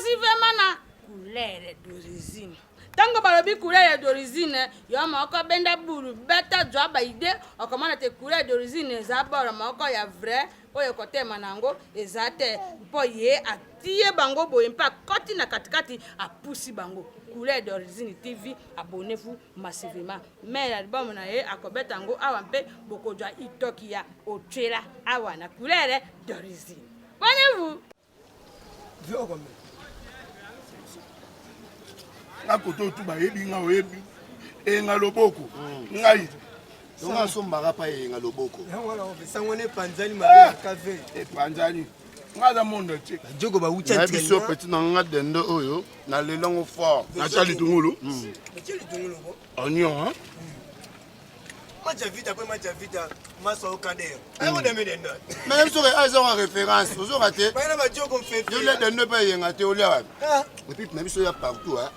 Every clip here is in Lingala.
massivement na couleur d'origine. Tango balobi couleur d'origine, yo moko benda buru beta joba ide, o comment te couleur d'origine za bora moko ya vrai, oyo kote manango ezate po ye atie bango boye mpa koti na katikati a pusi bango. Couleur d'origine TV, abonnez-vous massivement. Mais l'album na ye akobeta ngo awa mpe bokodwa itoki ya otwela awa na couleur d'origine. Abonnez-vous. Viens comme nga koto tu ba yebi nga oyebi e nga loboko ngai nga sombaka pa e nga loboko wala obesango ne panzani mabe kafe e panzani nga za monde ti jogo ba ucha na biso petit na nga dendo oyo na lelongo fort na chali tungulu oignon match vita maso okander ayo de me dendo même sur les en référence aux raté ba na ba jogo fait yo le dendo pa yenga te olia et puis na biso ya partout hein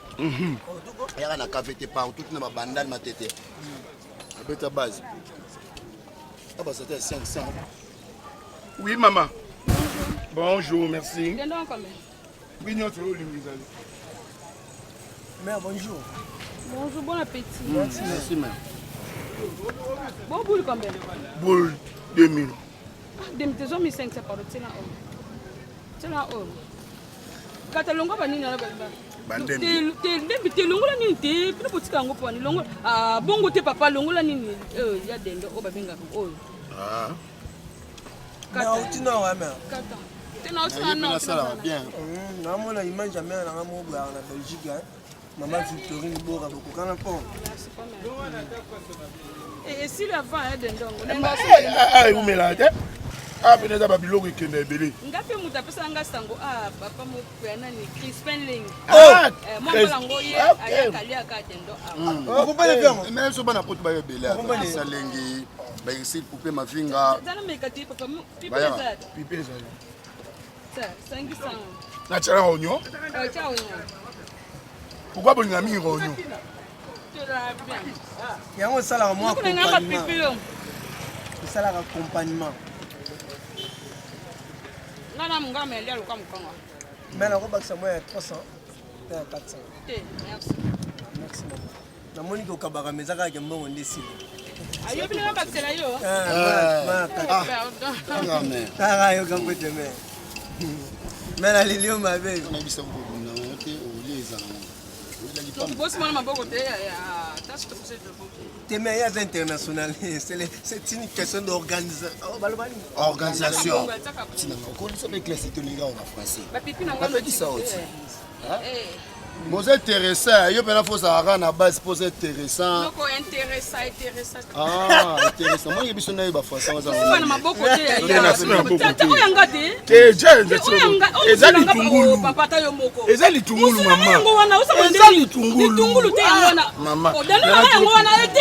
ya na café te partout na ba bandane matete abeta base ah bah c'était 500. Oui maman. Bonjour, merci. Dendo combien? Bignon sur l'imizali. Mère bonjour. Bonjour, bon appétit. Merci mère. Bon boule combien? Boule 2000. 2500 par c'est là oh. Katalongo banini na baba. Bandembi. Te longo la nini te, pina potika ngo poni longo bongo te papa longo la nini ya dendo o babenga oh. Ah. Kata utina wa mère. Kata. Tena utina non. Ça va bien. Na mona image ya mère na mo bwa na Belgique hein. Maman Victorine Bora beaucoup quand on. Et si la vent est dendo. Ah, vous me l'avez. Ah, peut-être que Babylone est belé. Ngape muta pesa nga sango papa mo pena ni Crispin Ling. Ah, mo balango ye aya kalia ka dendo Vous comprenez bien? Même so bana pote ba yo belé. Ça lengi ba ici poupée ma finga. Zana mekati papa pipe Bayara. za. Pipe ça. Ça 500. Na tchala oignon. Ciao. Pourquoi vous n'avez mis oignon? Yango sala mo Kuna ngamba pipe yo. Sala accompagnement. Ngana munga melia luka mkongo. Mais na ko bakisa mo ya 300 ya 400. Te, merci. Merci maman. Na moni ko kabaka mezaka ke mbongo ndesi. Ayo bina ngamba tsela yo. Ah mère. Ah yo kampo te me. Mais la lilio ma belle. On a vu ça beaucoup na te o les ana. Donc boss mona maboko te ya tâche que c'est de beaucoup. Témé ya international, c'est une question d'organisation. Organisation. Tina ko so be classe to linga en français. Ba pipi na On peut dire ça aussi. Hein? Moi intéressant, yo pena faut ça na base pour intéressant. Noko intéressant. Ah, intéressant. Moi yebiso na ba français za. Mona maboko te ya. Te Oyanga te. Te je. Ezali tungulu. Papa ta yo moko. Ezali tungulu mama. Yango wana usama Ezali tungulu. Tungulu te yango wana. Maman. Odana yango wana ete.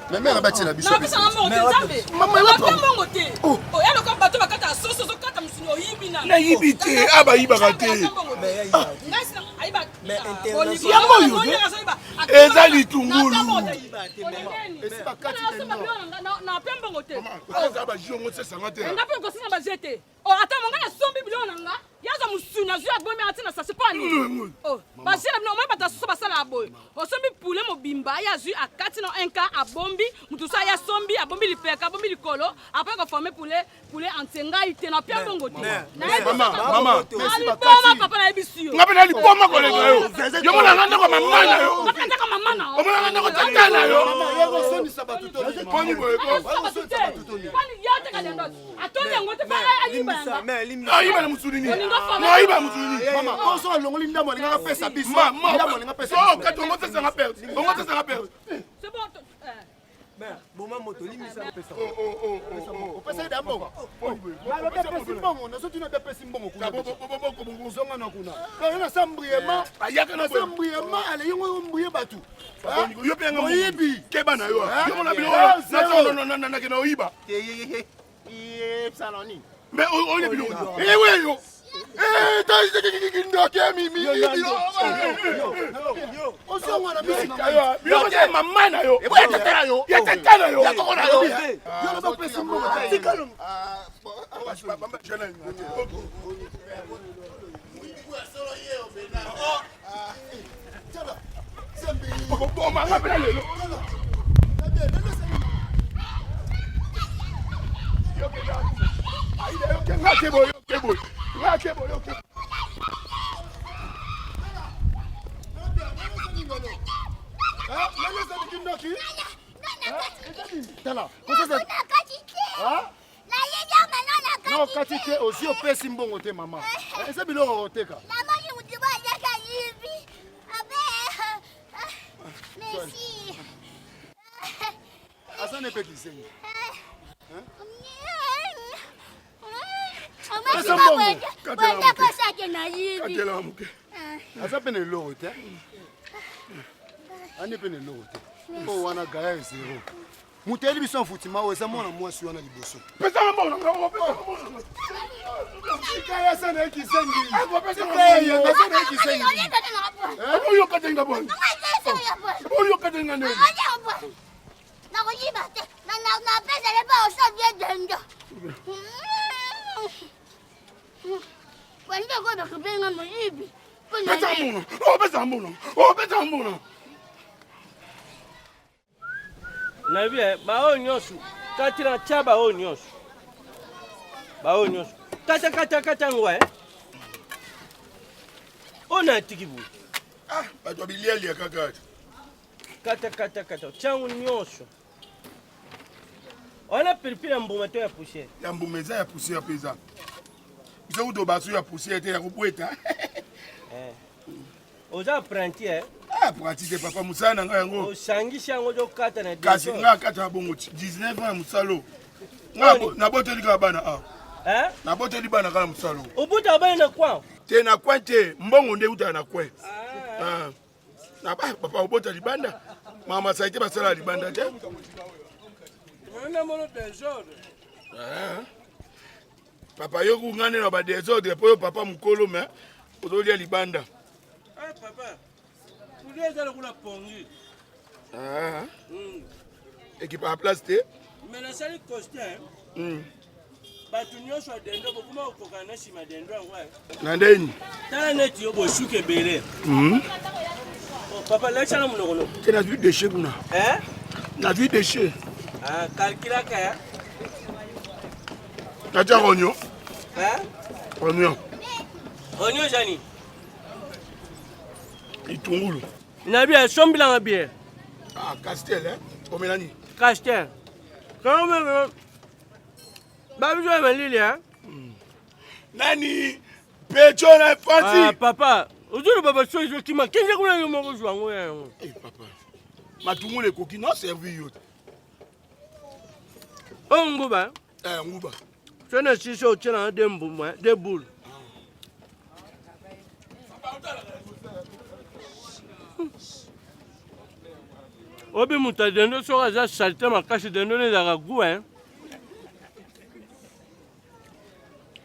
Mais mère bati na biso. Na bisa mbongo te zambe. Maman la pa. Mbongo te. Oh, yalo ka bato bakata soso kata musino yibi na. Na yibi te aba yiba te. Mais ya yiba. Ngasi aiba. Mais international. Yango yo. Ezali tungulu. Esi ba kati Na pembongo te. Oza ba jongo se sanga te. Ngape ko sina ba jete. Oh ata monga na sombi bilona nga. Yaza musuna zua bomi atina sa sepani. Oh, ba jela bino mo bata so basala boy. O sombi poulet mobimba ya zui akati na enka abombi, mutusa ya sombi abombi lipeka, abombi likolo, après ko former poulet antenga ite na pembongo te. Mama, merci ba Mama papa na ebisio. ngape na liboma kolega yo. Yo mona nganda ko mama na yo. Ngape ndaka mama na. O mona nganda ko tata na yo. Yego soni sabato to. Poni boy ko. Kwani yote kalendo. Atoni yango te fara ayiba yanga. Mais limite. Ayiba na musulini. No ayiba musulini. Mama, on so longoli ndamo nga pesa biso. Ndamo nga pesa. So ka to ngota sanga perte. Ngota sanga perte. C'est bon. Mais bon moto limite ça pesa. O pesa ida mbongo. Malo de pesa mbongo, na so tuna de pesa mbongo kuna. Ko bongo na kuna. Ka na sambriema, Ayaka na boy. sambriema ale yongo mbuye batu. Yo pe nga Oyibi. Keba na yo. Yo mona bilo. Na ke na oyiba. Saloni. Mais on est bilo. Eh ouais yo. Eh ta ndo ke mi. O so ngwana bisi. Yo ke mama na yo. Ya tata yo. Ya tata na yo. Ya ko na yo. Yo na pesa mbongo. Tikalo. Baba jeune. Oh, ma rappelle le. Non, kati te aussi opesi mbongo te mama. Eza biloko oteka. Merci. Asa ne pe kisengi. Asa pe ne loro te. Ani pe ne loro te. O wana gaya zero. Muteli biso mfutima o eza mona mwasi wana liboso. Pesa mbona ngao pesa mbona. Kaya sana kisengi. Kaya sana kisengi. Oyo katenga bwana. Oyo katenga nini? Nakuyiba te. Na pesa le ba o so bien dendo. Wende ko ba kubenga mo yibi. Pesa mbona. Oh pesa mbona. Oh pesa mbona. Na bien, bao nyosu. Katira chaba o nyosu. Bao nyosu. Kata ngwa. Ona tikibu. Ah, bato bilieli ya kakati. Kata. Changu nyosu. Ona pilipili mbumeto ya poussière. Ya mbumeza ya poussière pesa. Biso kuto basu ya poussière te ya kubweta. Oza apprenti Ah, pratique papa musana nga yango. Osangisha yango zo kata na Kasi nga kata bongo 19 ans musalo. Nga na boteli ka bana ah. Na boteli bana kala musalo. Obuta bana na kwa? Te na kwante mbongo nde uta na kwe. Ah. Na ba papa obota libanda. Mama saite basala libanda te. On a mono désordre. Ah. Papa yoku ngane na ba désordre po papa mukolo me ozolia libanda. Ah papa. Kudeza la kula pongi. Ah. Équipe à place te. Mais na sali costume. Batu nyosho dendo bokuma okokana sima dendo ngwa. Na ndeni. Tala neti yo bosuke bele. Papa lacha na mnogono. Tu as vu déchet kuna. Na vu déchet. Ah, calcula ka. Katia oignon. Oignon. Oignon jani. Itungulu. Na bien sombila na bien. Ah, Castel Omelani. Castel. Quand même. Babu jo melili Nani Pecho na Fanti. Ah papa, ozuru baba so izo kima kinje kuna yo moko jwa ngo ya. Eh papa. Matungule koki non servi yo. O nguba. Nguba. Sona siso tshela dembu mwa de boule. Obi muta dendo so za salte makasi dendo ne za gu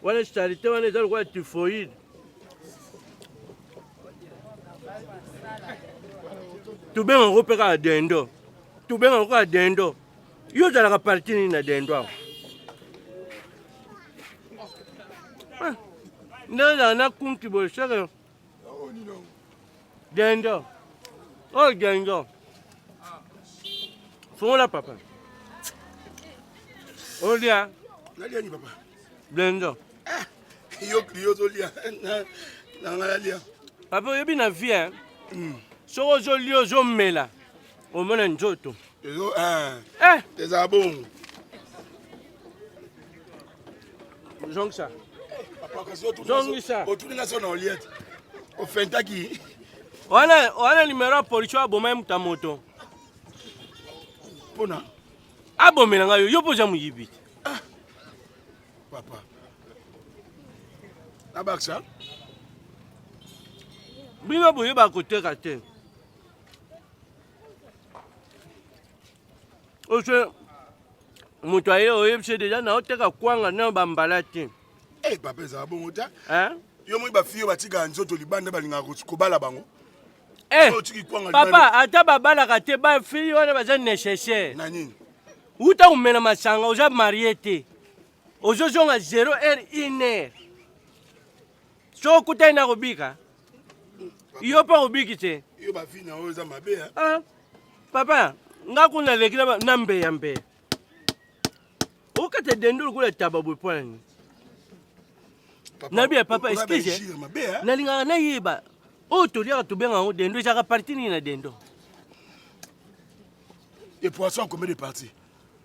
Wale salte wane za kwa typhoid. Tubenga ngopeka dendo. Tubenga kwa dendo. Yo za la parti ni na dendo. Nda na kunki bo shere. Dendo. Oh dendo. Fola papa. Olia. Nalia ni papa. Dendo. Yo zolia. Na ngalalia. Papa yebi na vie Soko zo lio zo mela. Omona njoto. Ezo Teza bon. Jongsa. Papa kasi otu. Jongisa. Otu nga so na oliet. Ofentaki. Wana numero police aboma mutamoto. Pona. Abomela ngayo yo poza muyibi. Papa. Abaksa. Bino boye ba koteka te. Oche mutu aye oyebise deja na oteka kwanga na bambala te. Eh papa za bon ota. Yo mo ba fiyo batika nzoto libanda balinga kobala bango. Papa ata babala ka te ba fiyo wana baza nécessaire. Na nini? Uta umena masanga oza marié te. Ozo zonga 0h 1h. So kuta ina kobika. Iyo pa kobiki te. Iyo ba fi na oza mabe ha. Papa, nga kuna lekila na mbe. Ukate dendulu kule tababu pwani. Nabi papa excuse. Nalinga na yiba. O tolia tubenga o dendo jaka parti ni na dendo. Et poisson combien de parties?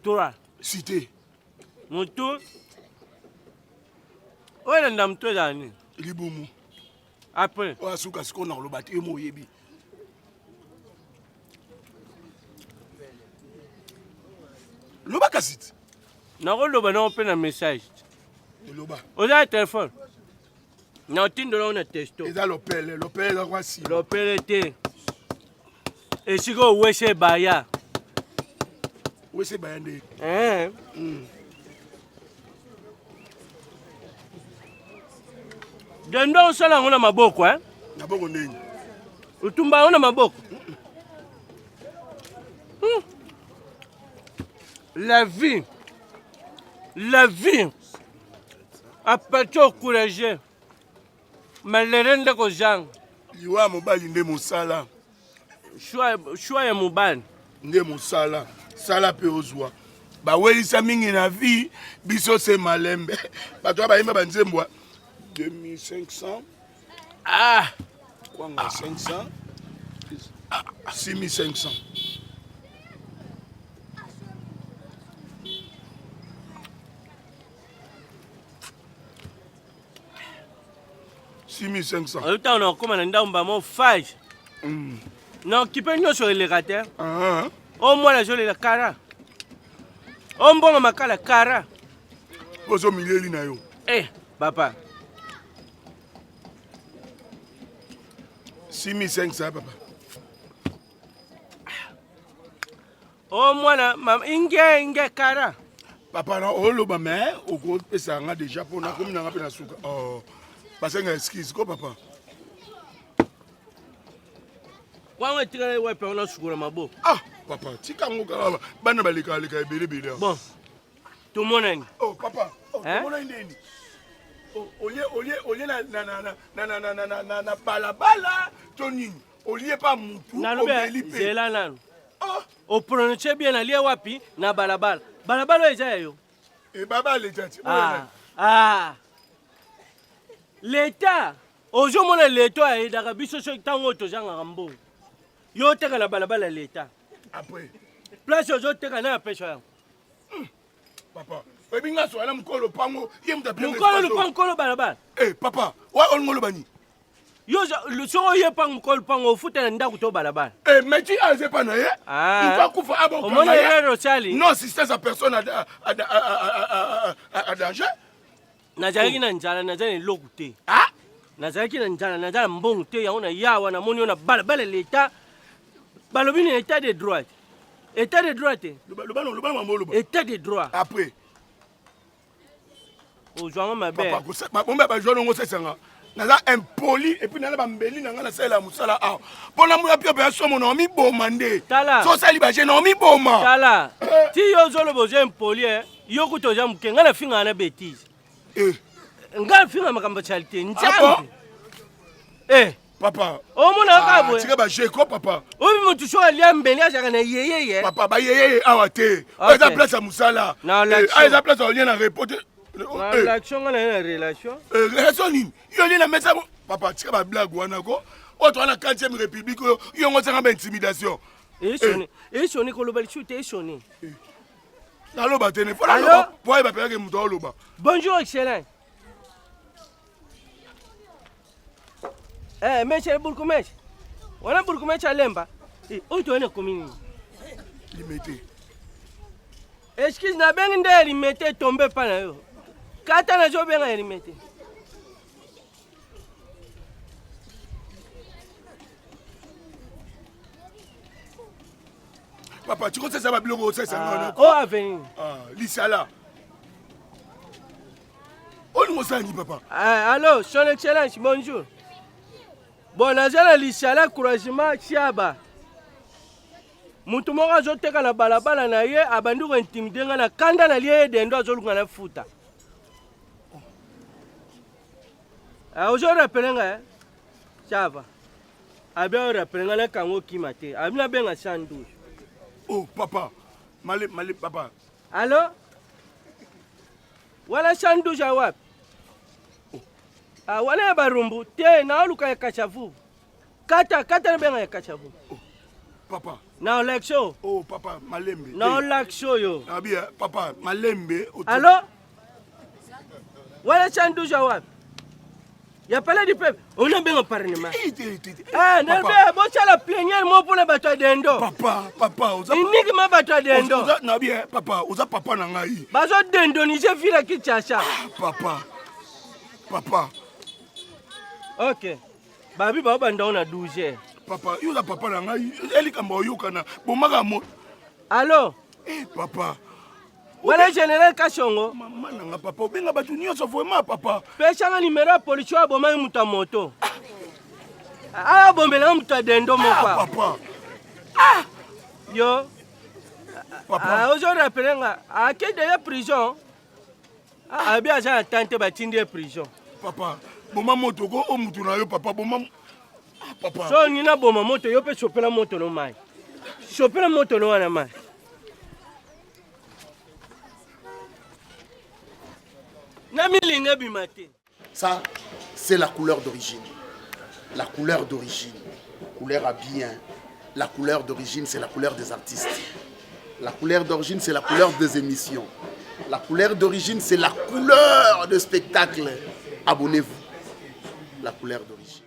Toi. Cité. Mutu. Oya ndamto jani. Libumu. Après. O asuka siko na lo bati emo yebi. Loba kasit. Na loba na open un message. Loba. Oza téléphone. Na otindo la on testo. Eza l'opele la kwa si. L'opele te. Et siko wese baya. Wese baya nde. Dendo osala ngona maboko Na bongo ndeni. Utumba ngona maboko. La vie appartient au courageux. Malérende ko jang. Liwa mobali nde mosala. Choix ya mobali. Nde mosala. Sala pe ozwa. Ba welisa mingi na vie biso se malembe. Bato ba yimba banzembwa 2500. Ah, Kwanga 500. 6500. autant on a comme un ndamba mo fage. Non, qui peut nous sur les rater. Au moins la jolie la cara. On bon ma la cara. Ozo milieli na yo. Eh, papa. 6500 papa. Au moins la mam inge cara. Papa na oloba mais oko pesa nga déjà pour na komi na nga pe na suka. Oh. Basenga excuse ko papa. Kwa tire ouais pe on a sukura mabo. Ah, papa, tika ngo ka bana baleka ebele. Bon. Tout le monde. Oh papa, oh tout le monde ndeni. Oh olie na balabala toni. Olie pas mutu obelipe. Zela nanu. Oh, o prononcer bien ali wapi na balabala. Balabala eza yo. E baba letati. Ah. L'État, aujourd'hui, l'État est dans la biso sur tango to janga rambo. Yo teka na balabala l'État. Après. Place aujourd'hui teka na pêche. Papa, ebinga so ala mukolo pango, yemta pe. Mukolo pango balabala. Eh papa, wa ongolo bani. Yo le so ye pango mukolo pango futa na ndaku to balabala. Eh meti aze pa na ye. Il va kufa abo kwa. Omona yero chali. Non, si c'est sa personne à danger. Nazalaki na njala nazali lokute. Ah? Nazalaki na njala nazala mbongo te ya ona yawa na moni ona balabala l'État. Balobi ni état de droit. État de droit. État de droit. Après. Ozwanga mabe. Papa, bomba ba jono ngo sesanga. Naza impoli et puis nala ba mbeli na ngana sala musala a. Pona mu ya pio ba so mo no mi boma nde. So sali ba je no mi boma. Tala. Ti yo zolo boje impoli yo kutoja mkenga na finga na bêtise. Nga finga makambo charité njambe. Papa. O mona kabwe. Tika ba jeko papa. Obi mutu so alia mbeli ashaka na yeye. Papa ba yeye awate. Eza place à musala. Eza place au lien na reporter. Relation na relation. Relation nini? Yo lien na mesa papa tika ba blague wana ko. Oto na 4e république yo ngo tsanga ba intimidation. Esoni ko lobali chute esoni. Naloba tene fona loba. Boy ba peke muto loba. Bonjour excellent. Monsieur Bourgmestre. On a Bourgmestre à Lemba. Où tu es commune? Limité. Excuse na ben nde limité tomber pas na yo. Kata na jo ben limité. Papa, tu connais ça va bloquer ça ça. Oh avenir. L'Isala. On nous ça ni papa. Allô, son excellence, bonjour. Bon, nazala l'Isala couragement chiaba. Mutu moko azoteka na balabala na ye abandu ko intimider nga na kanda na liye dendo azolunga na futa. Ozo rappeler nga ça va. Abia rappeler nga na kango kimate. Abina benga 112. Oh, papa. Malé, papa. Allô? Wala shandu jawab. Ah, wala ya barumbu. Te, na oluka ya kachavu. Kata na benga ya kachavu. Papa. Na olaksho. Oh, papa, malembe. Na olaksho yo. Abia, papa, malembe. Allô? Wala shandu jawab. Ya pala di peuple. On a bien en parlement. Ah, n'albe bocha la plénière mo pour le bateau dendo. Papa, oza. Uniquement bateau dendo. Oza na bien, papa, oza papa na ngai. Bazo dendo ni je vila kichasha. Papa. OK. Babi ba banda on a 12. Papa, yoza papa na ngai. Eli kamba oyokana. Bomaka mo. Allô? Papa. Wala général Kashongo. Maman nanga papa, obenga batu nyonso vraiment papa. Pesa numéro ya police wa boma muta moto. Ah, bombela muta dendo mokwa. Papa. Yo. Papa. Ah, ozo rappeler nga. Ah, ke de prison. Ah, bien ça tante ba tindi prison. Papa, boma moto ko o mutu na yo papa, boma. Papa. So ni na boma moto yo pe chopela moto no mai. Chopela moto no wana mai. Ça, c'est la couleur d'origine. La couleur d'origine. Couleur à bien. La couleur d'origine, c'est la couleur des artistes. La couleur d'origine, c'est la couleur des émissions. La couleur d'origine, c'est la couleur de spectacle. Abonnez-vous. La couleur d'origine.